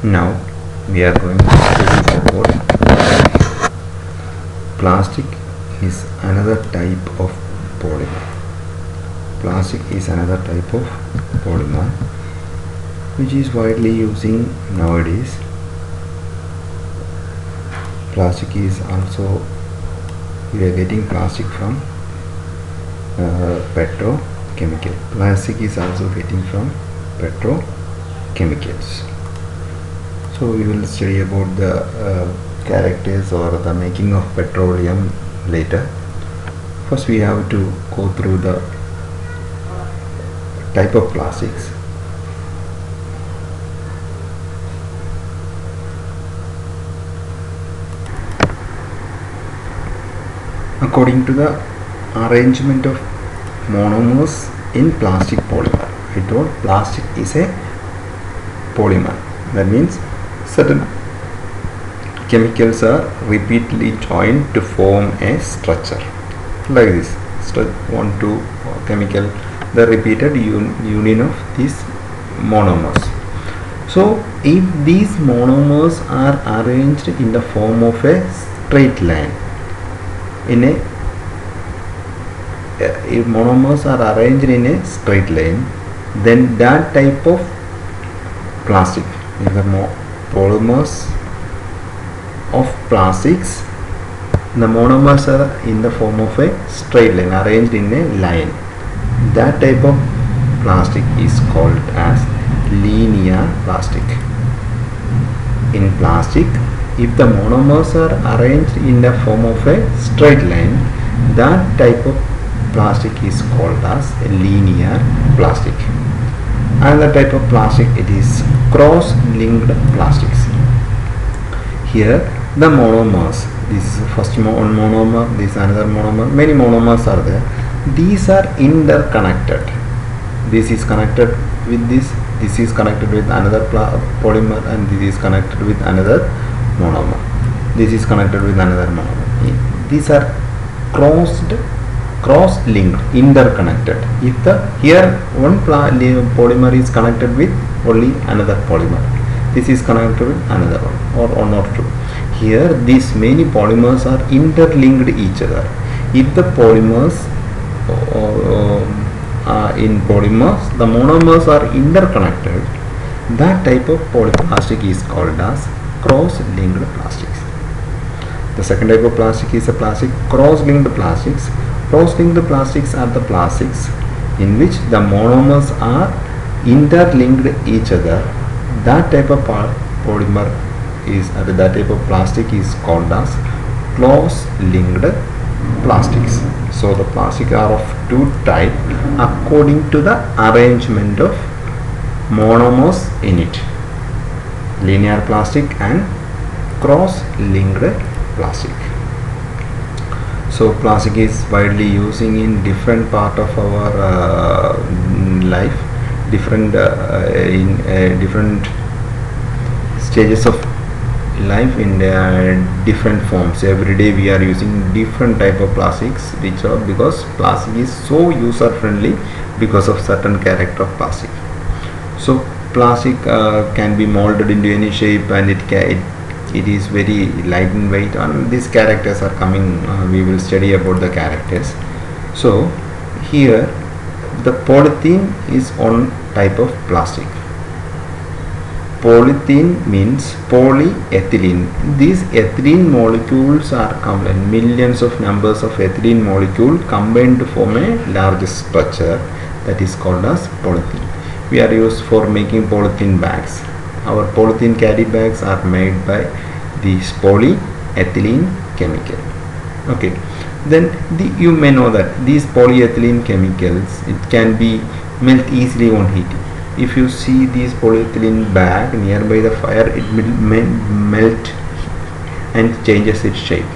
Now we are going to study about plastic is another type of polymer. Plastic is another type of polymer which is widely using nowadays. Plastic is also, we are getting plastic from petrochemical. Plastic is also getting from petrochemicals. So we will study about the characters or the making of petroleum later. First we have to go through the type of plastics. According to the arrangement of monomers in plastic polymer, I told plastic is a polymer. That means certain chemicals are repeatedly joined to form a structure like this. 1, 2 chemical, the repeated union of these monomers. So if these monomers are arranged in the form of a straight line, if monomers are arranged in a straight line, then that type of plastic, if the polymers of plastics, the monomers are in the form of a straight line, arranged in a line, that type of plastic is called as linear plastic. In plastic, if the monomers are arranged in the form of a straight line, that type of plastic is called as linear plastic. Another type of plastic, it is cross-linked plastics. Here the monomers, this is the first one monomer, this is another monomer, many monomers are there. These are interconnected. This is connected with this is connected with another polymer, and this is connected with another monomer, this is connected with another monomer. These are cross-linked, interconnected. If here one polymer is connected with only another polymer, this is connected with another one, or not true. Here these many polymers are interlinked each other. If the polymers in polymers, the monomers are interconnected, that type of polyplastic is called as cross-linked plastics. The second type of plastic is a plastic cross-linked plastics. Cross-linked plastics are the plastics in which the monomers are interlinked each other. That type of polymer is, that type of plastic is called as cross-linked plastics. So the plastic are of two types according to the arrangement of monomers in it: linear plastic and cross-linked plastic. So plastic is widely using in different part of our life, different different stages of life, in different forms. Every day we are using different type of plastics, which are, because plastic is so user friendly because of certain character of plastic. So plastic can be molded into any shape, and it is very light in weight, and these characters are coming, we will study about the characters. So here the polythene is one type of plastic. Polythene means polyethylene. These ethylene molecules are combined, millions of numbers of ethylene molecules combined to form a large structure, that is called as polythene. We are used for making polythene bags. Our polythene carry bags are made by this polyethylene chemical. Okay, then you may know that these polyethylene chemicals, it can be melt easily on heat. If you see this polyethylene bag nearby the fire, it will melt and changes its shape.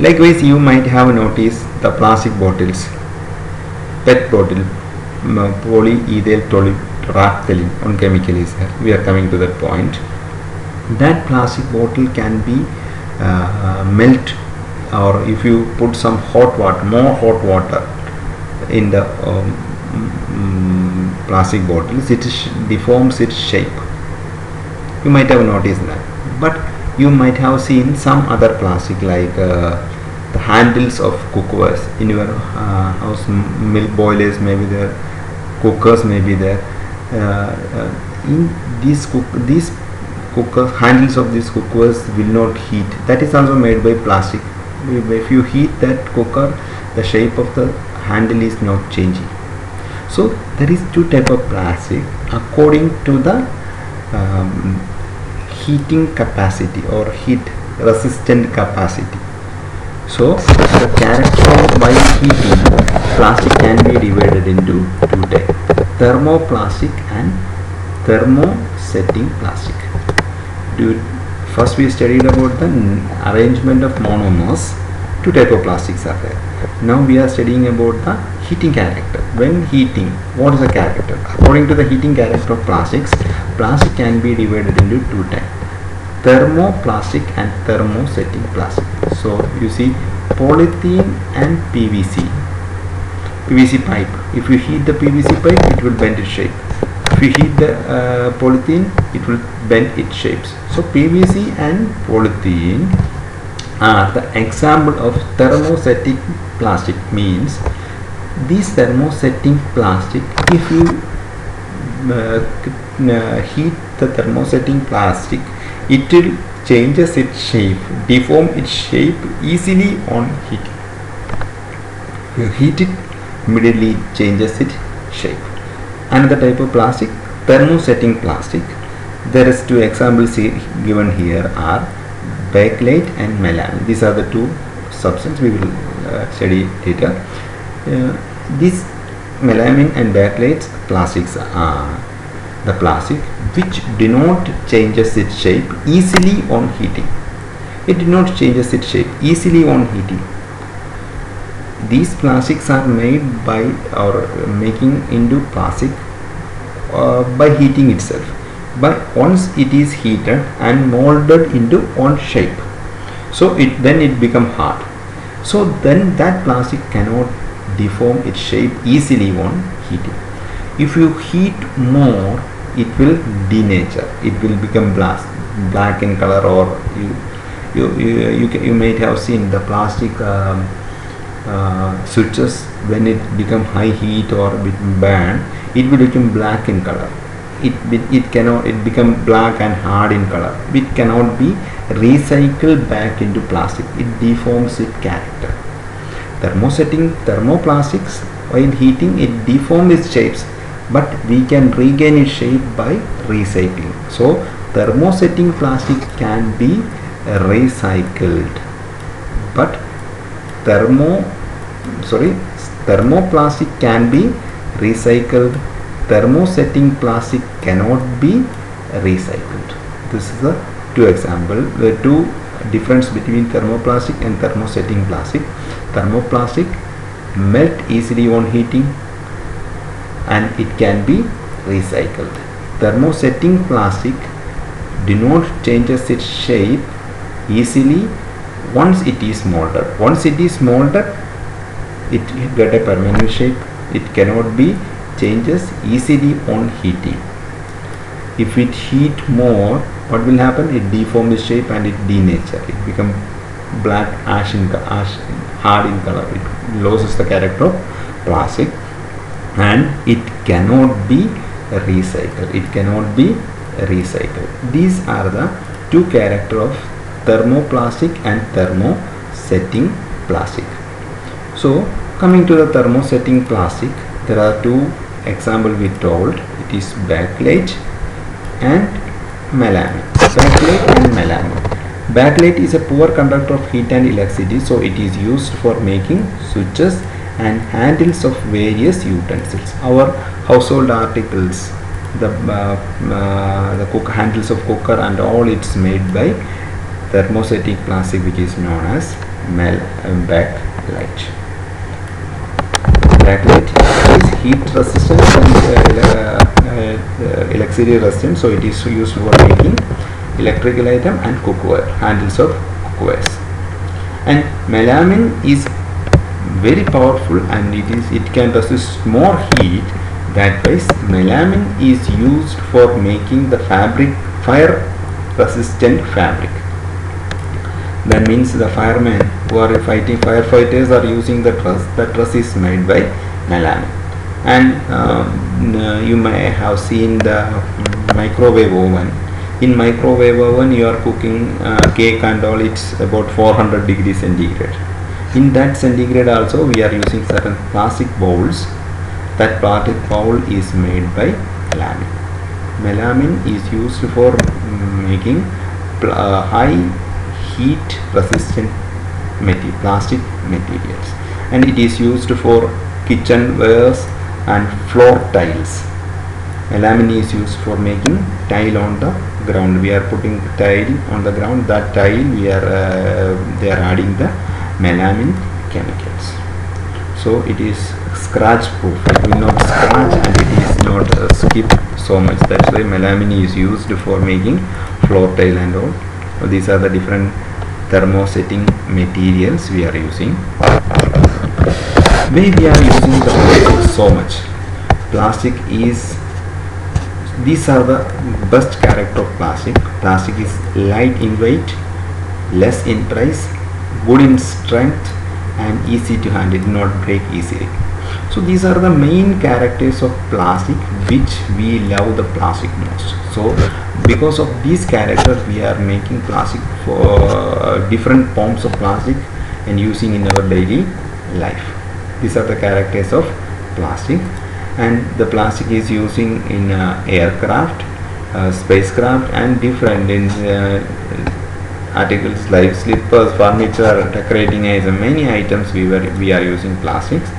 Likewise, you might have noticed the plastic bottles, PET bottle, polyethyl terephthalate, one chemical is there. We are coming to that point. That plastic bottle can be melt, or if you put some hot water, more hot water in the plastic bottles, it deforms its shape. You might have noticed that. But you might have seen some other plastic like the handles of cookwares in your house. Milk boilers may be there, cookers may be there. In these cookers, handles of these cookers will not heat. That is also made by plastic. If you heat that cooker, the shape of the handle is not changing. So there is two type of plastic according to the heating capacity or heat resistant capacity. So the character by heating, plastic can be divided into two types: thermoplastic and thermosetting plastic. First we studied about the arrangement of monomers. Two type of plastics are there. Now we are studying about the heating character. When heating, what is the character? According to the heating character of plastics, plastic can be divided into two types: thermoplastic and thermosetting plastic. So you see, polythene and PVC pipe. If you heat the PVC pipe, it will bend its shape. If you heat the polythene, it will bend its shapes. So PVC and polythene are the example of thermosetting plastic. Means these thermosetting plastic, if you heat the thermosetting plastic, it will changes its shape, deform its shape easily on heating. You heat it, immediately it changes its shape. Another type of plastic, thermosetting plastic. There is two examples given here are bakelite and melamine. These are the two substances we will study later. These melamine and bakelite plastics are the plastic which do not changes its shape easily on heating. It do not changes its shape easily on heating. These plastics are made by or making into plastic by heating itself. But once it is heated and molded into one shape, so then it become hard. So then that plastic cannot deform its shape easily on heating. If you heat more, it will denature. It will become black in color, or you might have seen the plastic switches. When it become high heat or burn, it will become black in color. It become black and hard in color. It cannot be recycled back into plastic. It deforms its character. Thermoplastics, while heating, it deforms its shapes, but we can regain its shape by recycling. So thermosetting plastic can be recycled, but thermoplastic can be recycled. Thermosetting plastic cannot be recycled. This is the two example, the two difference between thermoplastic and thermosetting plastic. Thermoplastic melt easily on heating and it can be recycled. Thermosetting plastic do not changes its shape easily once it is molded. Once it is molded, it get a permanent shape. It cannot be changes easily on heating. If it heat more, what will happen? It deform its shape and it denature. It become black ash hard in color. It loses the character of plastic and it cannot be recycled. It cannot be recycled. These are the two character of thermoplastic and thermosetting plastic. So coming to the thermosetting plastic, there are two example we told. It is bakelite and melamine. Bakelite and melamine. Bakelite is a poor conductor of heat and electricity, so it is used for making switches and handles of various utensils. Our household articles, the handles of cooker and all, it's made by thermosetting plastic, which is known as bakelite. Bakelite is heat resistant and electricity resistant, so it is used for making electrical item and cookware, handles of cookwares. And melamine is very powerful and it can resist more heat. That way, melamine is used for making the fire resistant fabric. That means the firemen who are fighting, firefighters are using the truss. The truss is made by melamine. And you may have seen the microwave oven. In microwave oven you are cooking cake and all, it's about 400 degrees centigrade. In that centigrade also we are using certain plastic bowls. That plastic bowl is made by melamine. Melamine is used for making high heat resistant plastic materials, and it is used for kitchenwares and floor tiles. Melamine is used for making tile on the ground. We are putting tile on the ground. That tile they are adding the melamine chemicals. So it is scratch proof. It will not scratch and it is not skip so much. That's why melamine is used for making floor tile and all. So these are the different thermosetting materials we are using. Why we are using the plastic so much? Plastic is, these are the best character of plastic. Plastic is light in weight, less in price, good in strength, and easy to handle, not break easily. So these are the main characters of plastic which we love the plastic most. So because of these characters we are making plastic for different forms of plastic and using in our daily life. These are the characters of plastic, and the plastic is using in aircraft, spacecraft, and different in articles like slippers, furniture, decorating as many items we are using plastics.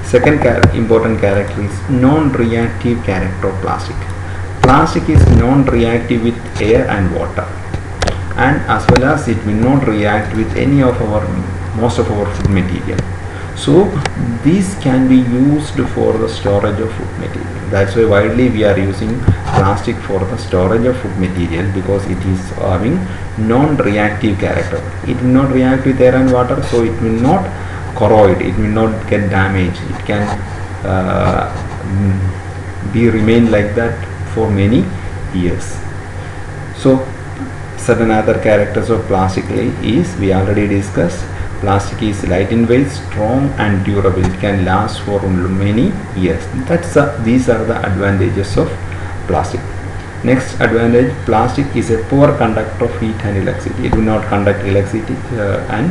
Second important character is non-reactive character of plastic. Plastic is non-reactive with air and water, and as well as it will not react with any of most of our food material. So these can be used for the storage of food material. That's why widely we are using plastic for the storage of food material, because it is having non-reactive character. It will not react with air and water, so it will not corrode, it will not get damaged. It can remain like that for many years. So certain other characters of plastic is we already discussed. Plastic is light in weight, strong and durable. It can last for many years. These are the advantages of plastic. Next advantage, plastic is a poor conductor of heat and electricity. It will not conduct electricity, and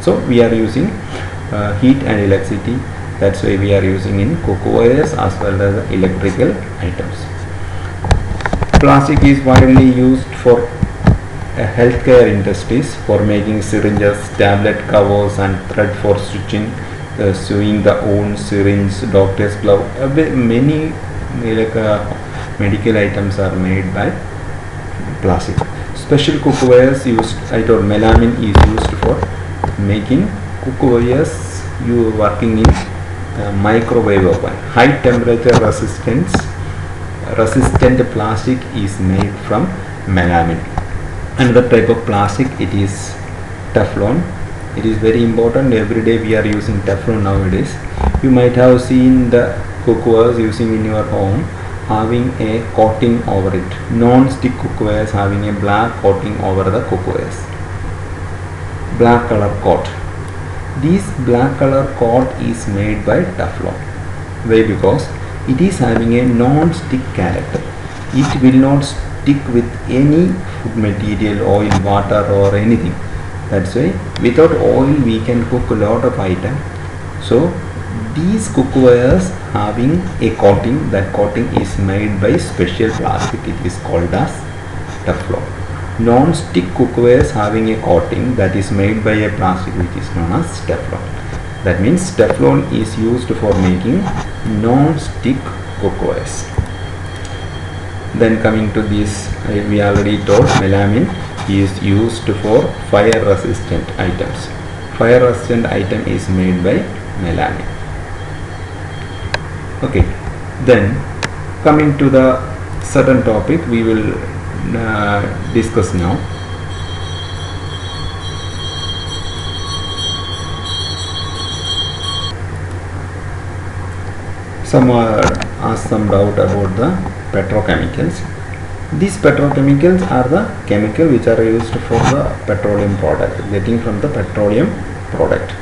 so we are using heat and electricity. That's why we are using in cookwares as well as electrical items. Plastic is widely used for healthcare industries for making syringes, tablet covers, and thread for stitching, sewing the own syringe, doctor's glove. Many medical items are made by plastic. Special cookwares used, I told melamine is used for making cookwares. You working in microwave oven. High temperature resistant plastic is made from melamine. Another type of plastic, it is Teflon. It is very important. Every day we are using Teflon nowadays. You might have seen the cookwares using in your home having a coating over it. Non-stick cookwares having a black coating over the cookwares. Black color coat. This black color coat is made by Teflon. Why? Because it is having a non-stick character. It will not stick with any food material, oil, water or anything. That's why without oil we can cook a lot of items. So these cookwares having a coating, that coating is made by special plastic. It is called as Teflon. Non-stick cookwares having a coating that is made by a plastic which is known as Teflon. That means Teflon is used for making non-stick cookwares. Then coming to this, we already told melamine is used for fire resistant items. Fire resistant item is made by melamine. Okay, then coming to the certain topic we will discuss now. Some asked some doubt about the petrochemicals. These petrochemicals are the chemical which are used for the petroleum product, getting from the petroleum product.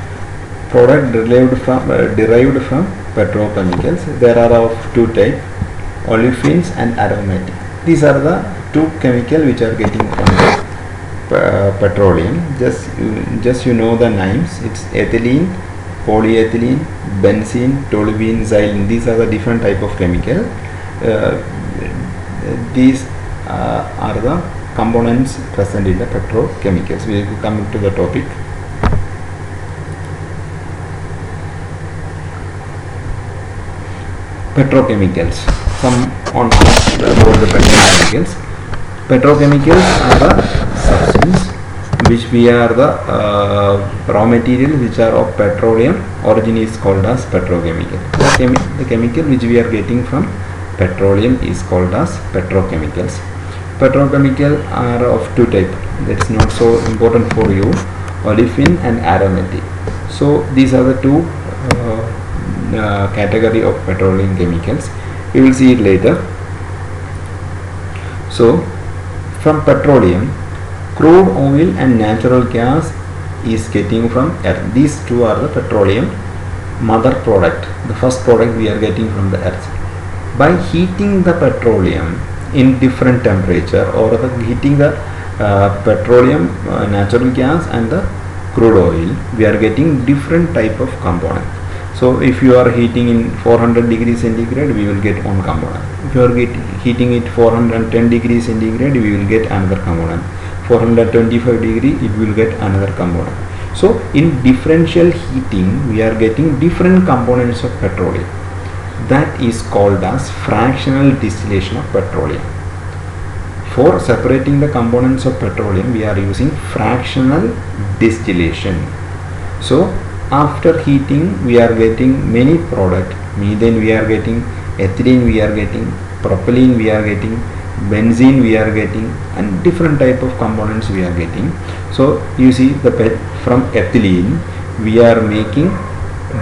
Product derived from petrochemicals. There are of two types, olefins and aromatic. These are the two chemical which are getting from the petroleum. Just you know the names. It's ethylene, polyethylene, benzene, toluene, xylene. These are the different type of chemical. These are the components present in the petrochemicals. We will come to the topic. Petrochemicals. Some on about the petrochemicals. Petrochemicals are the substance which we are the raw materials which are of petroleum origin is called as petrochemical. The chemical which we are getting from petroleum is called as petrochemicals. Petrochemical are of two types. That's not so important for you, olefin and aromatic. So these are the two category of petroleum chemicals. We will see it later. So from petroleum, crude oil and natural gas is getting from earth. These two are the petroleum mother product, the first product we are getting from the earth. By heating the petroleum in different temperature, or heating the petroleum, natural gas and the crude oil, we are getting different type of component. So if you are heating in 400 degrees centigrade, we will get one component. If you are heating it 410 degrees centigrade, we will get another component. 425 degree, it will get another component. So in differential heating, we are getting different components of petroleum. That is called as fractional distillation of petroleum. For separating the components of petroleum, we are using fractional distillation. So after heating, we are getting many products. Methane we are getting, ethylene we are getting, propylene we are getting, benzene we are getting, and different type of components we are getting. So you see from ethylene we are making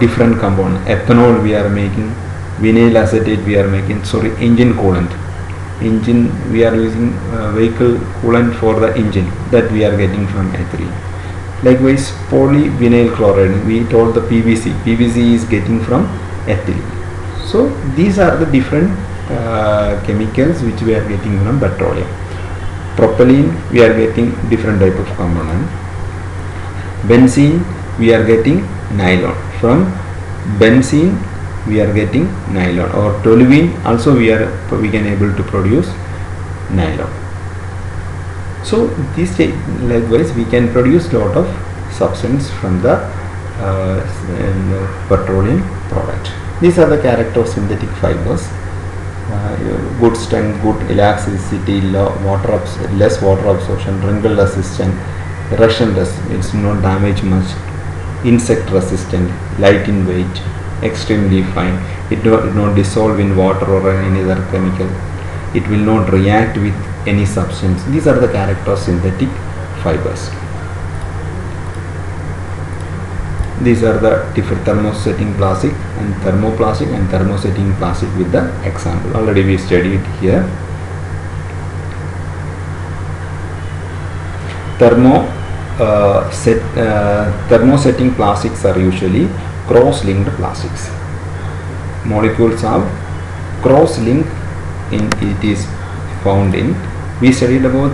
different components. Ethanol we are making, vinyl acetate we are making, engine coolant. We are using vehicle coolant for the engine, that we are getting from ethylene. Likewise, polyvinyl chloride, we told the PVC is getting from ethylene. So these are the different chemicals which we are getting from petroleum. Propylene, we are getting different type of component. Benzene, we are getting nylon. From benzene we are getting nylon, or toluene also we can able to produce nylon. So this likewise we can produce lot of substance from the petroleum product. These are the character of synthetic fibers. Good strength, good elasticity, less water absorption, wrinkle resistant, erosion resistant, it's not damage much, insect resistant, light in weight, extremely fine, it will not dissolve in water or any other chemical, it will not react with any substance. These are the characters of synthetic fibers. These are the different thermosetting plastic and thermoplastic and thermosetting plastic with the example. Already we studied here. Thermosetting plastics are usually cross-linked plastics. Molecules have cross-link in it is found in. We studied about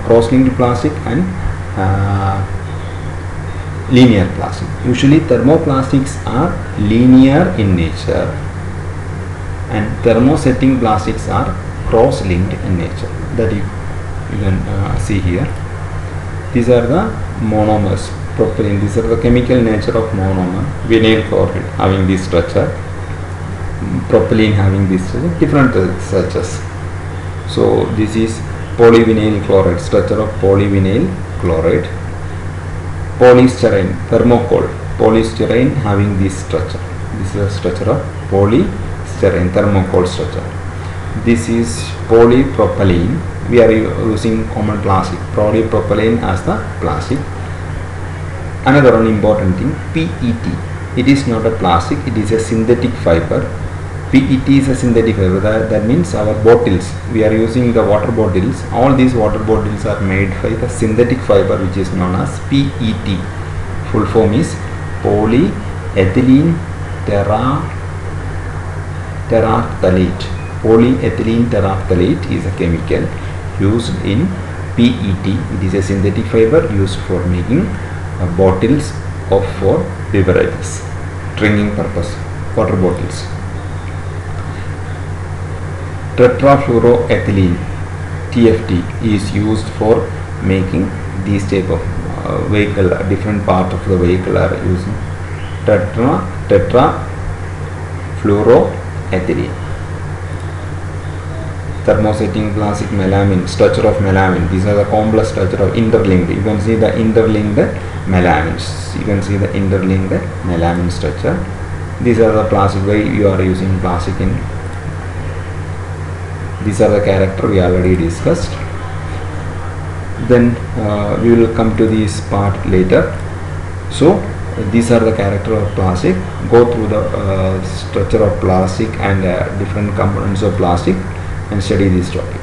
cross-linked plastic and linear plastic. Usually thermoplastics are linear in nature and thermosetting plastics are cross-linked in nature. That you can see here. These are the monomers. Propylene, these are the chemical nature of monomer. Vinyl chloride having this structure, propylene having this structure, different structures. So this is polyvinyl chloride, structure of polyvinyl chloride. Polystyrene, thermocol, polystyrene having this structure. This is the structure of polystyrene, thermocol structure. This is polypropylene. We are using common plastic, polypropylene as the plastic. Another one important thing, PET. It is not a plastic, it is a synthetic fiber. PET is a synthetic fiber. That means our bottles, we are using the water bottles. All these water bottles are made by the synthetic fiber which is known as PET. Full form is polyethylene terephthalate. Polyethylene terephthalate is a chemical used in PET. It is a synthetic fiber used for making bottles for beverages, drinking purpose, water bottles. Tetrafluoroethylene TFT is used for making these type of vehicle. Different part of the vehicle are using tetrafluoroethylene. Thermosetting plastic, melamine, structure of melamine. These are the complex structure of interlinked. You can see the interlinked melamines. You can see the interlinked melamine structure. These are the plastic. Why you are using plastic in? These are the character we already discussed. Then we will come to this part later. So these are the character of plastic. Go through the structure of plastic and different components of plastic and study this topic.